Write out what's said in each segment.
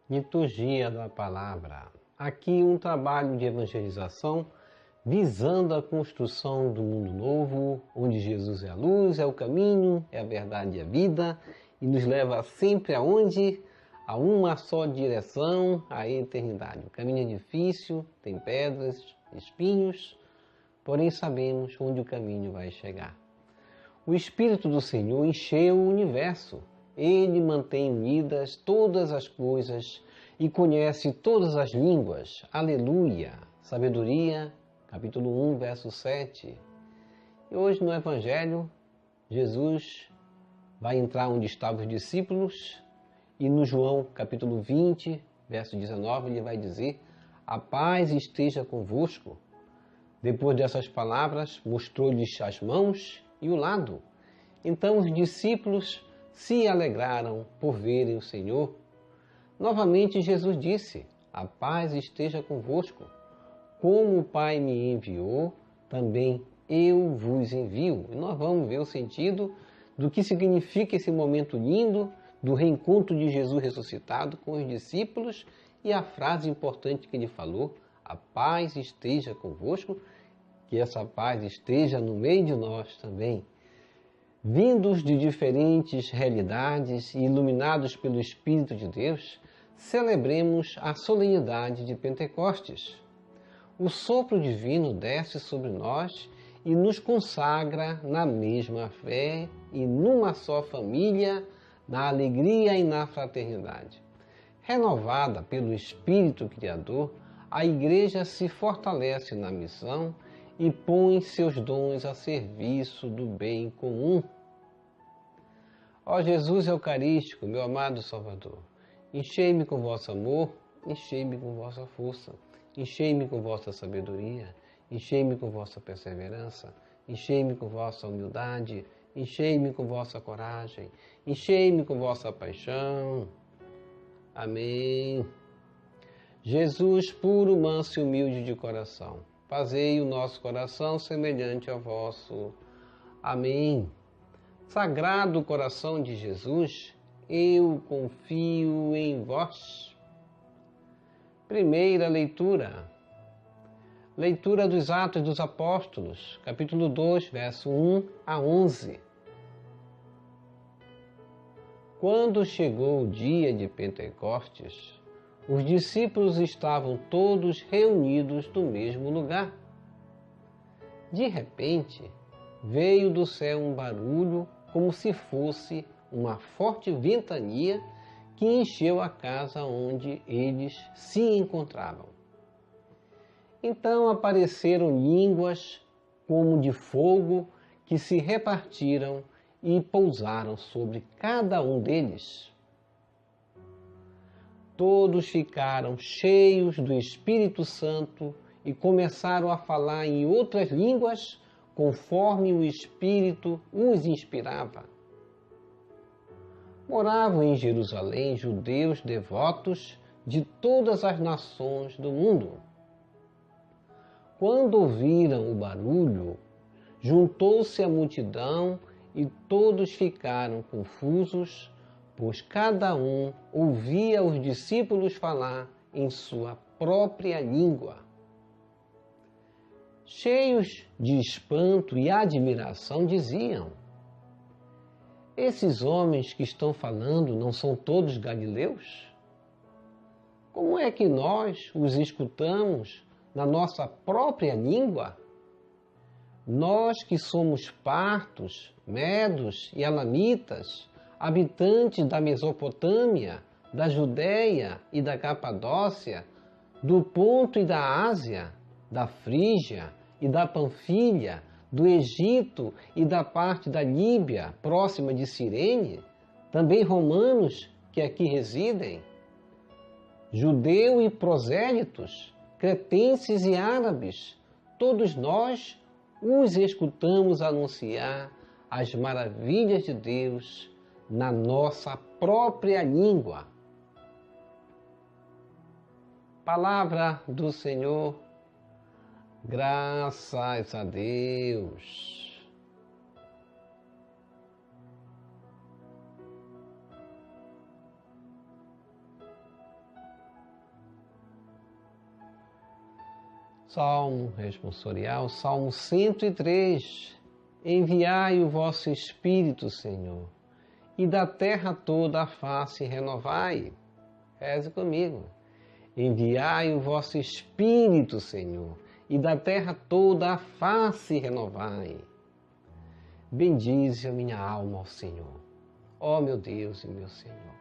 Liturgia da Palavra. Aqui um trabalho de evangelização visando a construção do mundo novo, onde Jesus é a luz, é o caminho, é a verdade e a vida, e nos leva sempre aonde? A uma só direção, a eternidade. O caminho é difícil, tem pedras, espinhos, porém sabemos onde o caminho vai chegar. O Espírito do Senhor encheu o universo. Ele mantém unidas todas as coisas e conhece todas as línguas. Aleluia! Sabedoria, capítulo 1, verso 7. E hoje no Evangelho, Jesus vai entrar onde estavam os discípulos e no João, capítulo 20, verso 19, ele vai dizer: a paz esteja convosco. Depois dessas palavras, mostrou-lhes as mãos e o lado. Então os discípulos se alegraram por verem o Senhor. Novamente Jesus disse: a paz esteja convosco. Como o Pai me enviou, também eu vos envio. E nós vamos ver o sentido do que significa esse momento lindo do reencontro de Jesus ressuscitado com os discípulos e a frase importante que ele falou: a paz esteja convosco, que essa paz esteja no meio de nós também. Vindos de diferentes realidades e iluminados pelo Espírito de Deus, celebremos a solenidade de Pentecostes. O sopro divino desce sobre nós e nos consagra na mesma fé e numa só família, na alegria e na fraternidade. Renovada pelo Espírito Criador, a Igreja se fortalece na missão e põe seus dons a serviço do bem comum. Ó Jesus Eucarístico, meu amado Salvador, enchei-me com vosso amor, enchei-me com vossa força, enchei-me com vossa sabedoria, enchei-me com vossa perseverança, enchei-me com vossa humildade, enchei-me com vossa coragem, enchei-me com vossa paixão. Amém. Jesus, puro, manso e humilde de coração, fazei o nosso coração semelhante ao vosso. Amém. Sagrado coração de Jesus, eu confio em vós. Primeira leitura. Leitura dos Atos dos Apóstolos, capítulo 2, verso 1 a 11. Quando chegou o dia de Pentecostes, os discípulos estavam todos reunidos no mesmo lugar. De repente, veio do céu um barulho como se fosse uma forte ventania que encheu a casa onde eles se encontravam. Então apareceram línguas como de fogo que se repartiram e pousaram sobre cada um deles. Todos ficaram cheios do Espírito Santo e começaram a falar em outras línguas conforme o Espírito os inspirava. Moravam em Jerusalém judeus devotos de todas as nações do mundo. Quando ouviram o barulho, juntou-se a multidão e todos ficaram confusos, pois cada um ouvia os discípulos falar em sua própria língua. Cheios de espanto e admiração, diziam: esses homens que estão falando não são todos galileus? Como é que nós os escutamos na nossa própria língua? Nós que somos partos, medos e elamitas, habitantes da Mesopotâmia, da Judéia e da Capadócia, do Ponto e da Ásia, da Frígia e da Panfilha, do Egito e da parte da Líbia, próxima de Cirene, também romanos que aqui residem, judeu e prosélitos, cretenses e árabes, todos nós os escutamos anunciar as maravilhas de Deus na nossa própria língua. Palavra do Senhor. Graças a Deus. Salmo responsorial, Salmo 103. Enviai o vosso Espírito, Senhor, e da terra toda a face renovai. Reze comigo. Enviai o vosso Espírito, Senhor, e da terra toda a face renovai. Bendize a minha alma ao Senhor. Ó meu Deus e meu Senhor,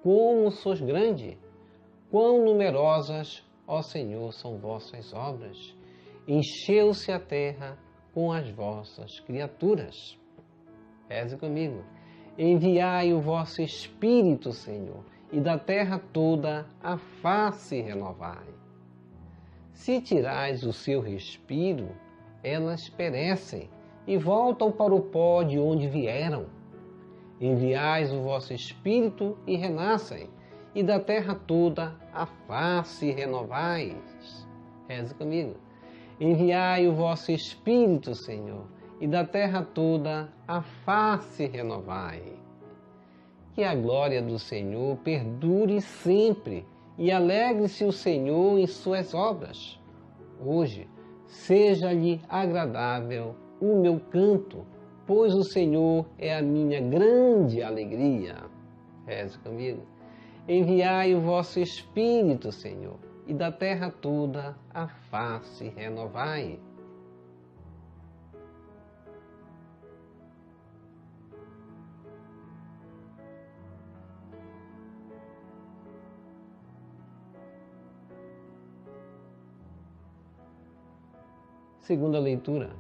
como sois grande, quão numerosas, ó Senhor, são vossas obras. Encheu-se a terra com as vossas criaturas. Reze comigo. Enviai o vosso Espírito, Senhor, e da terra toda a face renovai. Se tirais o seu respiro, elas perecem e voltam para o pó de onde vieram. Enviais o vosso Espírito e renascem, e da terra toda a face renovais. Reze comigo. Enviai o vosso Espírito, Senhor, e da terra toda a face renovai. Que a glória do Senhor perdure sempre, e alegre-se o Senhor em suas obras. Hoje, seja-lhe agradável o meu canto, pois o Senhor é a minha grande alegria. Reze comigo. Enviai o vosso Espírito, Senhor, e da terra toda a face renovai. Segunda leitura.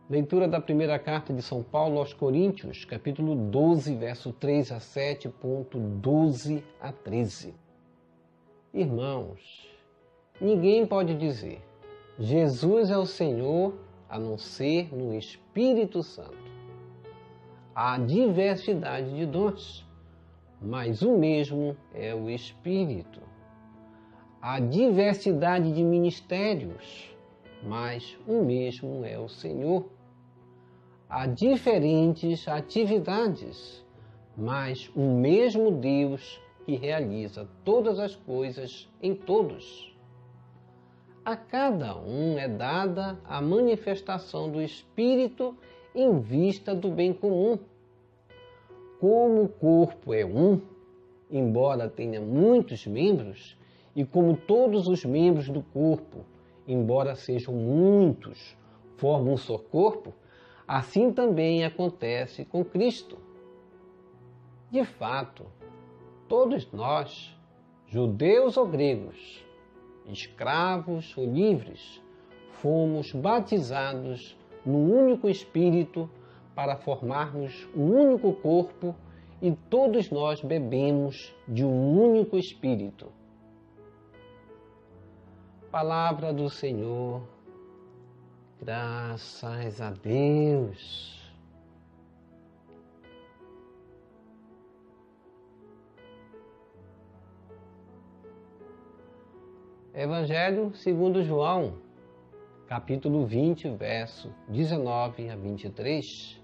Leitura da primeira carta de São Paulo aos Coríntios, capítulo 12, verso 3 a 7, ponto 12 a 13. Irmãos, ninguém pode dizer, Jesus é o Senhor, a não ser no Espírito Santo. Há diversidade de dons, mas o mesmo é o Espírito. Há diversidade de ministérios, mas o mesmo é o Senhor. Há diferentes atividades, mas o mesmo Deus que realiza todas as coisas em todos. A cada um é dada a manifestação do Espírito em vista do bem comum. Como o corpo é um, embora tenha muitos membros, e como todos os membros do corpo, embora sejam muitos, formam um só corpo, assim também acontece com Cristo. De fato, todos nós, judeus ou gregos, escravos ou livres, fomos batizados no único Espírito para formarmos um único corpo e todos nós bebemos de um único Espírito. Palavra do Senhor, graças a Deus. Evangelho segundo João, capítulo 20, verso 19 a 23.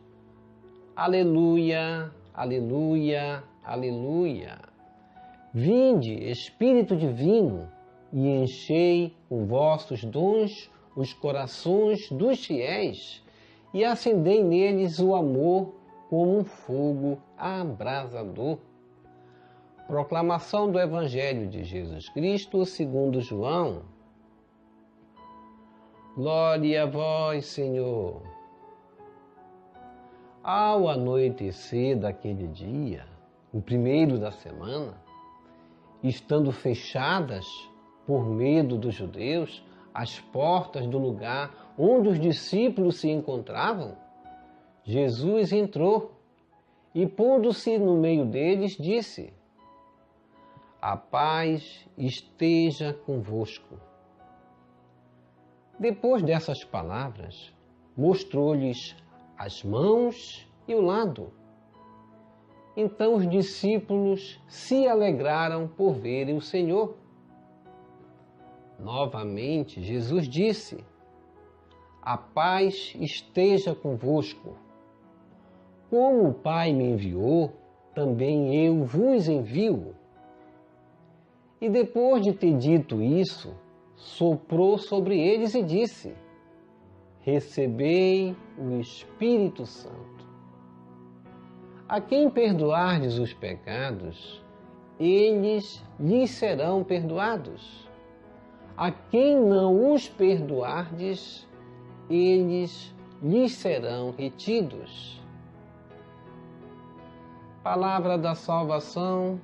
Aleluia, aleluia, aleluia. Vinde, Espírito Divino, e enchei com vossos dons os corações dos fiéis, e acendei neles o amor como um fogo abrasador. Proclamação do Evangelho de Jesus Cristo segundo João. Glória a vós, Senhor. Ao anoitecer daquele dia, o primeiro da semana, estando fechadas por medo dos judeus, as portas do lugar onde os discípulos se encontravam, Jesus entrou e, pondo-se no meio deles, disse: A paz esteja convosco. Depois dessas palavras, mostrou-lhes as mãos e o lado. Então os discípulos se alegraram por verem o Senhor. Novamente, Jesus disse: A paz esteja convosco. Como o Pai me enviou, também eu vos envio. E depois de ter dito isso, soprou sobre eles e disse: recebei o Espírito Santo. A quem perdoardes os pecados, eles lhes serão perdoados. A quem não os perdoardes, eles lhes serão retidos. Palavra da salvação,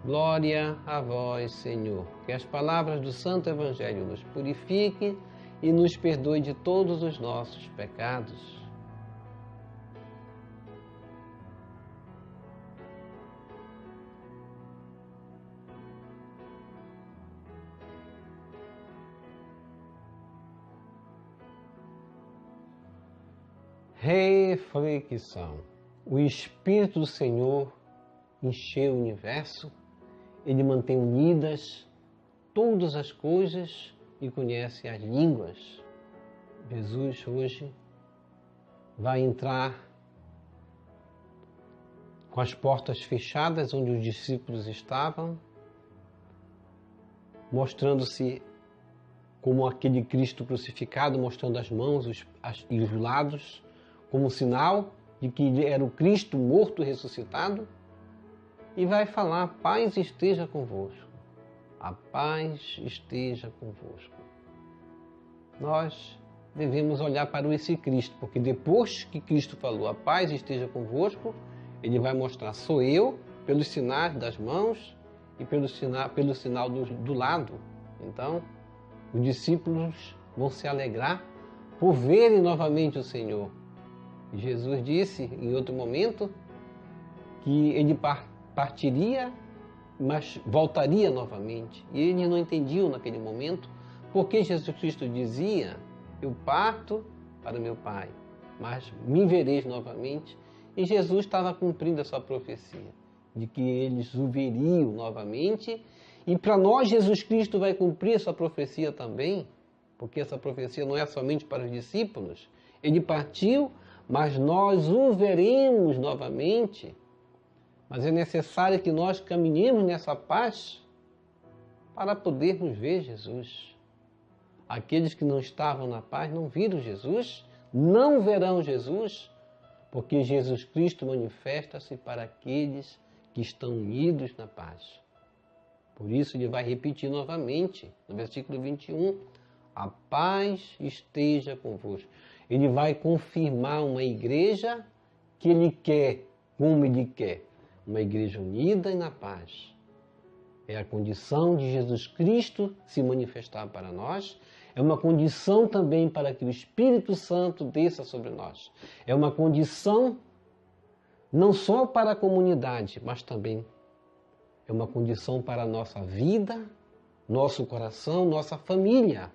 glória a vós, Senhor. Que as palavras do Santo Evangelho nos purifiquem e nos perdoe de todos os nossos pecados. Reflexão. O Espírito do Senhor encheu o universo, Ele mantém unidas todas as coisas e conhece as línguas. Jesus hoje vai entrar com as portas fechadas onde os discípulos estavam, mostrando-se como aquele Cristo crucificado, mostrando as mãos e os lados, como sinal de que ele era o Cristo morto e ressuscitado, e vai falar: paz esteja convosco. A paz esteja convosco. Nós devemos olhar para esse Cristo, porque depois que Cristo falou: a paz esteja convosco, ele vai mostrar: sou eu, pelos sinais das mãos e pelo sinal do lado. Então, os discípulos vão se alegrar por verem novamente o Senhor. Jesus disse em outro momento que ele partiria, mas voltaria novamente. E eles não entendiam naquele momento porque Jesus Cristo dizia: eu parto para meu Pai, mas me vereis novamente. E Jesus estava cumprindo essa profecia de que eles o veriam novamente. E para nós Jesus Cristo vai cumprir essa profecia também, porque essa profecia não é somente para os discípulos. Ele partiu, mas nós o veremos novamente. Mas é necessário que nós caminhemos nessa paz para podermos ver Jesus. Aqueles que não estavam na paz não viram Jesus, não verão Jesus, porque Jesus Cristo manifesta-se para aqueles que estão unidos na paz. Por isso ele vai repetir novamente, no versículo 21, a paz esteja convosco. Ele vai confirmar uma igreja que ele quer, como ele quer, uma igreja unida e na paz. É a condição de Jesus Cristo se manifestar para nós, é uma condição também para que o Espírito Santo desça sobre nós. É uma condição não só para a comunidade, mas também é uma condição para a nossa vida, nosso coração, nossa família.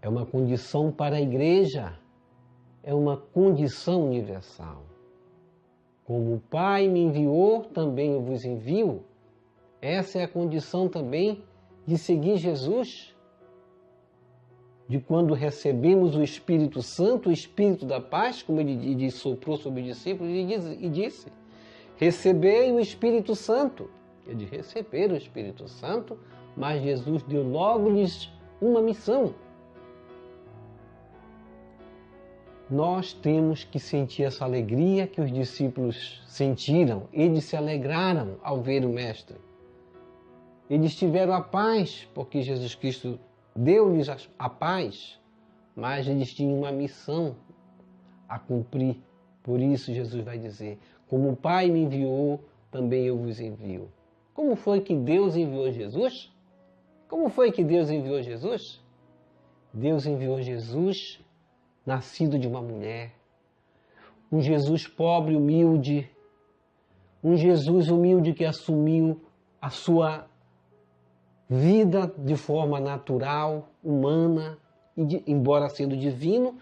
É uma condição para a igreja, é uma condição universal. Como o Pai me enviou, também eu vos envio. Essa é a condição também de seguir Jesus. De quando recebemos o Espírito Santo, o Espírito da paz, como ele soprou sobre os discípulos e disse: recebei o Espírito Santo. Eles receberam o Espírito Santo, mas Jesus deu logo-lhes uma missão. Nós temos que sentir essa alegria que os discípulos sentiram. Eles se alegraram ao ver o Mestre. Eles tiveram a paz, porque Jesus Cristo deu-lhes a paz, mas eles tinham uma missão a cumprir. Por isso Jesus vai dizer: como o Pai me enviou, também eu vos envio. Como foi que Deus enviou Jesus? Como foi que Deus enviou Jesus? Deus enviou Jesus nascido de uma mulher, um Jesus pobre, humilde, um Jesus humilde que assumiu a sua vida de forma natural, humana, e embora sendo divino,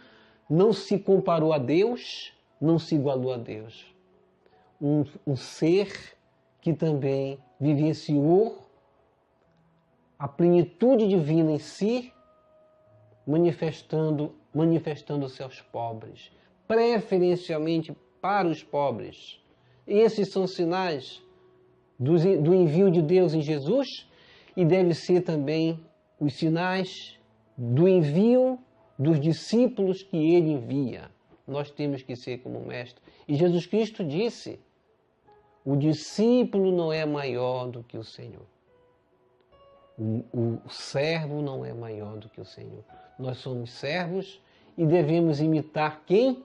não se comparou a Deus, não se igualou a Deus. Um ser que também vivenciou a plenitude divina em si, manifestando-se aos pobres, preferencialmente para os pobres. Esses são sinais do envio de Deus em Jesus, e deve ser também os sinais do envio dos discípulos que ele envia. Nós temos que ser como mestre. E Jesus Cristo disse: o discípulo não é maior do que o Senhor. O servo não é maior do que o Senhor. Nós somos servos e devemos imitar quem?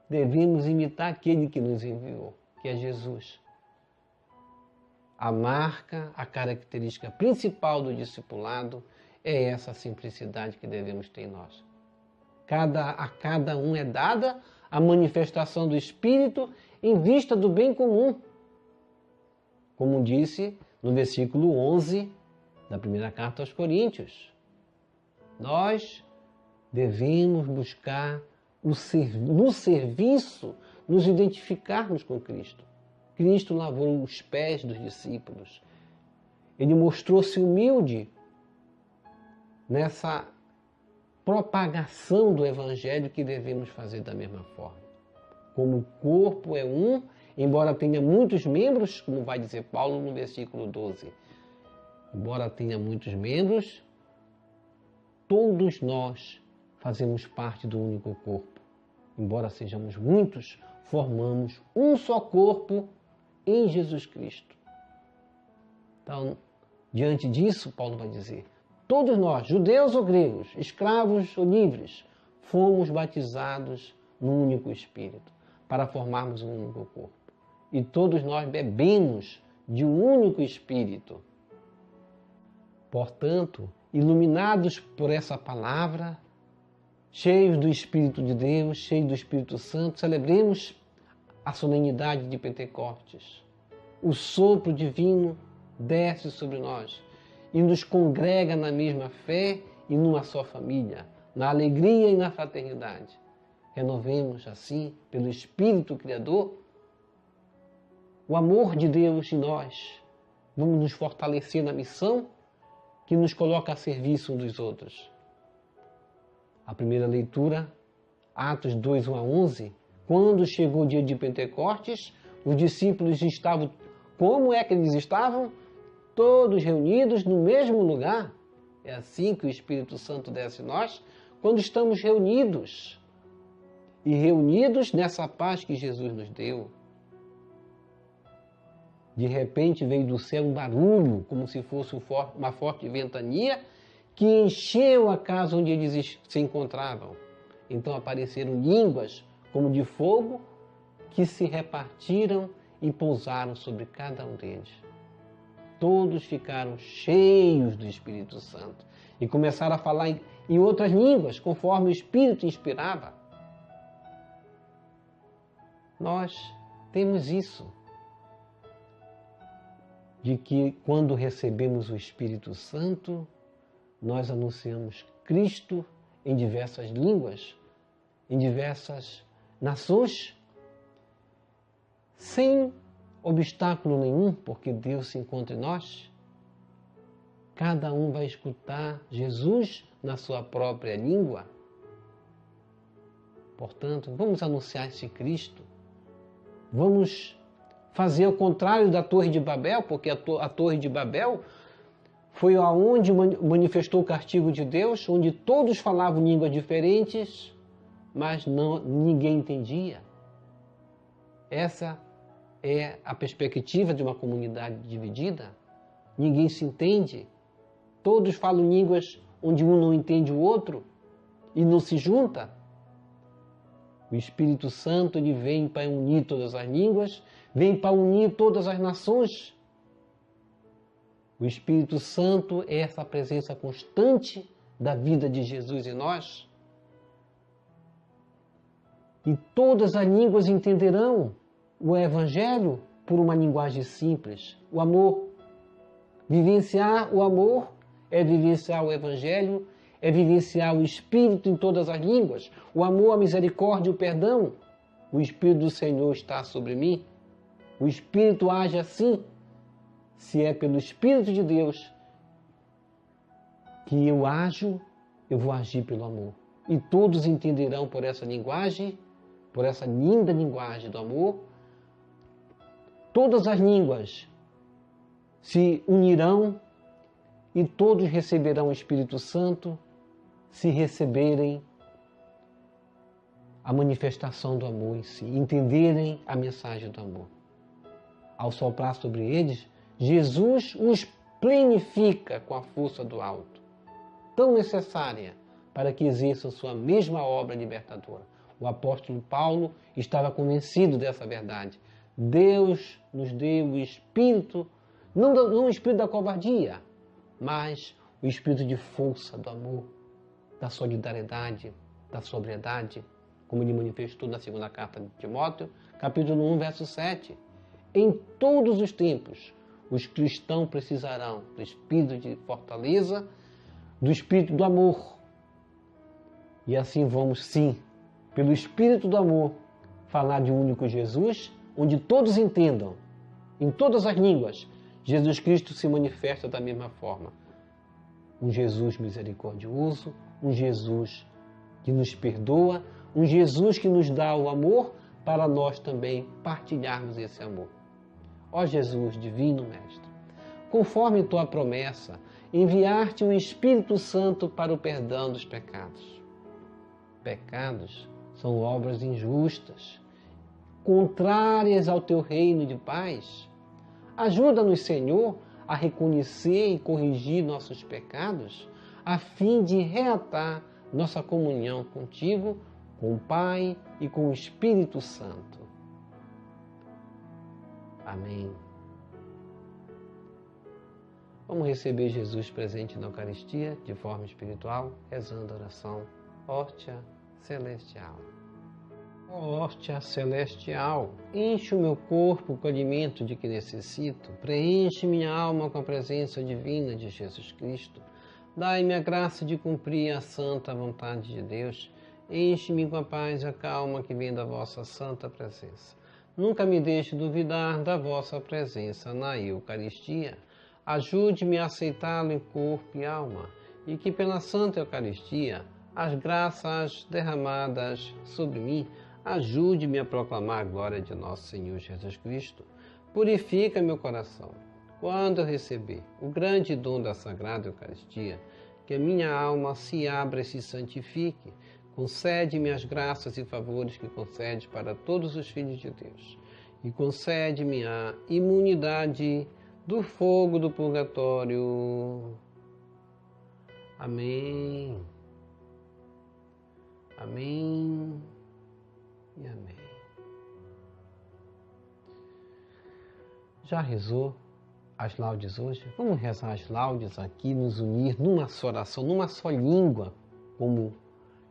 Devemos imitar aquele que nos enviou, que é Jesus. A marca, a característica principal do discipulado é essa simplicidade que devemos ter em nós. A cada um é dada a manifestação do Espírito em vista do bem comum. Como disse no versículo 11 da primeira carta aos Coríntios. Nós devemos buscar no serviço nos identificarmos com Cristo. Cristo lavou os pés dos discípulos. Ele mostrou-se humilde nessa propagação do Evangelho que devemos fazer da mesma forma. Como o corpo é um, embora tenha muitos membros, como vai dizer Paulo no versículo 12. Embora tenha muitos membros, todos nós fazemos parte do único corpo. Embora sejamos muitos, formamos um só corpo em Jesus Cristo. Então, diante disso, Paulo vai dizer: todos nós, judeus ou gregos, escravos ou livres, fomos batizados no único Espírito, para formarmos um único corpo. E todos nós bebemos de um único Espírito. Portanto, iluminados por essa palavra, cheios do Espírito de Deus, cheios do Espírito Santo, celebremos a solenidade de Pentecostes. O sopro divino desce sobre nós e nos congrega na mesma fé e numa só família, na alegria e na fraternidade. Renovemos, assim, pelo Espírito Criador, o amor de Deus em nós. Vamos nos fortalecer na missão que nos coloca a serviço uns dos outros. A primeira leitura, Atos 2, 1 a 11, quando chegou o dia de Pentecostes, os discípulos estavam, como é que eles estavam? Todos reunidos no mesmo lugar. É assim que o Espírito Santo desce em nós, quando estamos reunidos. E reunidos nessa paz que Jesus nos deu. De repente veio do céu um barulho, como se fosse uma forte ventania, que encheu a casa onde eles se encontravam. Então apareceram línguas como de fogo, que se repartiram e pousaram sobre cada um deles. Todos ficaram cheios do Espírito Santo e começaram a falar em outras línguas, conforme o Espírito inspirava. Nós temos isso, de que quando recebemos o Espírito Santo, nós anunciamos Cristo em diversas línguas, em diversas nações, sem obstáculo nenhum, porque Deus se encontra em nós. Cada um vai escutar Jesus na sua própria língua. Portanto, vamos anunciar esse Cristo. Vamos fazer o contrário da Torre de Babel, porque a Torre de Babel foi aonde manifestou o castigo de Deus, onde todos falavam línguas diferentes, mas ninguém entendia. Essa é a perspectiva de uma comunidade dividida. Ninguém se entende. Todos falam línguas onde um não entende o outro e não se junta. O Espírito Santo ele vem para unir todas as línguas, vem para unir todas as nações. O Espírito Santo é essa presença constante da vida de Jesus em nós. E todas as línguas entenderão o Evangelho por uma linguagem simples, o amor. Vivenciar o amor é vivenciar o Evangelho, é vivenciar o Espírito em todas as línguas, o amor, a misericórdia e o perdão. O Espírito do Senhor está sobre mim. O Espírito age assim. Se é pelo Espírito de Deus que eu ajo, eu vou agir pelo amor. E todos entenderão por essa linguagem, por essa linda linguagem do amor. Todas as línguas se unirão e todos receberão o Espírito Santo se receberem a manifestação do amor em si, entenderem a mensagem do amor. Ao soprar sobre eles, Jesus os plenifica com a força do alto, tão necessária para que exerçam sua mesma obra libertadora. O apóstolo Paulo estava convencido dessa verdade. Deus nos deu o Espírito, não o Espírito da covardia, mas o Espírito de força, do amor, da solidariedade, da sobriedade, como ele manifestou na segunda carta de Timóteo, capítulo 1, verso 7. Em todos os tempos, os cristãos precisarão do Espírito de fortaleza, do Espírito do amor. E assim vamos, sim, pelo Espírito do amor, falar de um único Jesus, onde todos entendam, em todas as línguas, Jesus Cristo se manifesta da mesma forma. Um Jesus misericordioso, um Jesus que nos perdoa, um Jesus que nos dá o amor para nós também partilharmos esse amor. Ó Jesus, divino Mestre, conforme tua promessa, enviar-te o Espírito Santo para o perdão dos pecados. Pecados são obras injustas, contrárias ao teu reino de paz. Ajuda-nos, Senhor, a reconhecer e corrigir nossos pecados, a fim de reatar nossa comunhão contigo, com o Pai e com o Espírito Santo. Amém. Vamos receber Jesus presente na Eucaristia de forma espiritual, rezando a oração Hóstia Celestial. Hóstia Celestial, enche o meu corpo com o alimento de que necessito, preenche minha alma com a presença divina de Jesus Cristo, dai-me a graça de cumprir a santa vontade de Deus, enche-me com a paz e a calma que vem da vossa santa presença. Nunca me deixe duvidar da vossa presença na Eucaristia. Ajude-me a aceitá-lo em corpo e alma, e que pela Santa Eucaristia, as graças derramadas sobre mim, ajude-me a proclamar a glória de nosso Senhor Jesus Cristo. Purifica meu coração. Quando eu receber o grande dom da Sagrada Eucaristia, que a minha alma se abra e se santifique, concede-me as graças e favores que concedes para todos os filhos de Deus, e concede-me a imunidade do fogo do purgatório. Amém. Amém e amém. Já rezou as laudes hoje? Vamos rezar as laudes aqui, nos unir numa só oração, numa só língua, como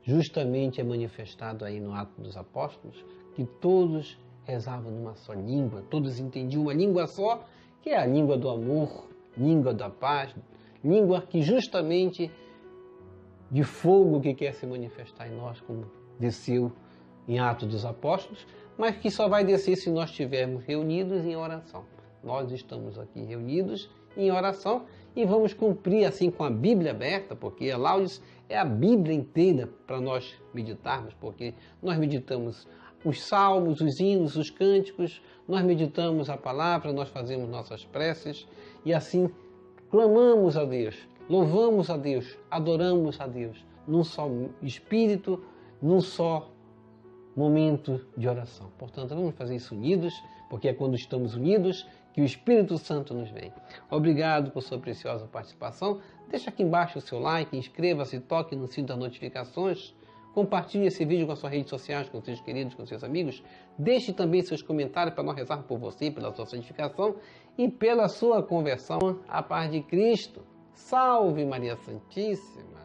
justamente é manifestado aí no Atos dos Apóstolos, que todos rezavam numa só língua, todos entendiam uma língua só, que é a língua do amor, língua da paz, língua que justamente de fogo que quer se manifestar em nós, como desceu em Atos dos Apóstolos, mas que só vai descer se nós estivermos reunidos em oração. Nós estamos aqui reunidos em oração e vamos cumprir assim com a Bíblia aberta, porque a Laudes é a Bíblia inteira para nós meditarmos, porque nós meditamos os salmos, os hinos, os cânticos, nós meditamos a palavra, nós fazemos nossas preces e assim clamamos a Deus, louvamos a Deus, adoramos a Deus, num só espírito, num só momento de oração. Portanto, vamos fazer isso unidos, porque é quando estamos unidos que o Espírito Santo nos vem. Obrigado por sua preciosa participação. Deixa aqui embaixo o seu like, inscreva-se, toque no sino das notificações, compartilhe esse vídeo com as suas redes sociais, com seus queridos, com seus amigos. Deixe também seus comentários para nós rezar por você, pela sua santificação e pela sua conversão à paz de Cristo. Salve Maria Santíssima!